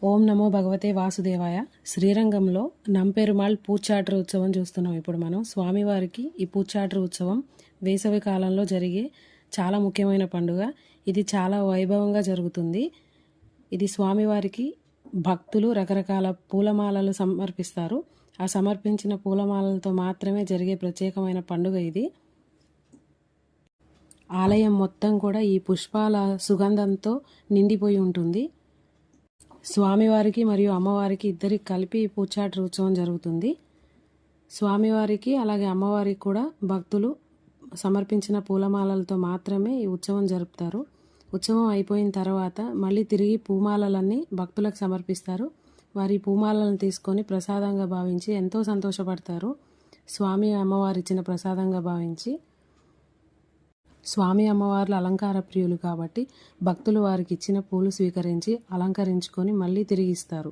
ఓం నమో భగవతే వాసుదేవాయ. శ్రీరంగంలో నంపెరుమాళ్ పూచాట్ర ఉత్సవం చూస్తున్నాం. ఇప్పుడు మనం స్వామివారికి ఈ పూచాట్ర ఉత్సవం వేసవి కాలంలో జరిగే చాలా ముఖ్యమైన పండుగ. ఇది చాలా వైభవంగా జరుగుతుంది. ఇది స్వామివారికి భక్తులు రకరకాల పూలమాలలు సమర్పిస్తారు. ఆ సమర్పించిన పూలమాలలతో మాత్రమే జరిగే ప్రత్యేకమైన పండుగ ఇది. ఆలయం మొత్తం కూడా ఈ పుష్పాల సుగంధంతో నిండిపోయి ఉంటుంది. స్వామివారికి మరియు అమ్మవారికి ఇద్దరికి కలిపి ఈ పూచాట్ర ఉత్సవం జరుగుతుంది. స్వామివారికి అలాగే అమ్మవారికి కూడా భక్తులు సమర్పించిన పూలమాలలతో మాత్రమే ఈ ఉత్సవం జరుపుతారు. ఉత్సవం అయిపోయిన తర్వాత మళ్ళీ తిరిగి పూమాలలన్నీ భక్తులకు సమర్పిస్తారు. వారి పూమాలను తీసుకొని ప్రసాదంగా భావించి ఎంతో సంతోషపడతారు. స్వామి అమ్మవారు ఇచ్చిన ప్రసాదంగా భావించి. స్వామి అమ్మవార్లు అలంకార ప్రియులు కాబట్టి భక్తులు వారికి ఇచ్చిన పూలు స్వీకరించి అలంకరించుకొని మళ్ళీ తిరిగిస్తారు.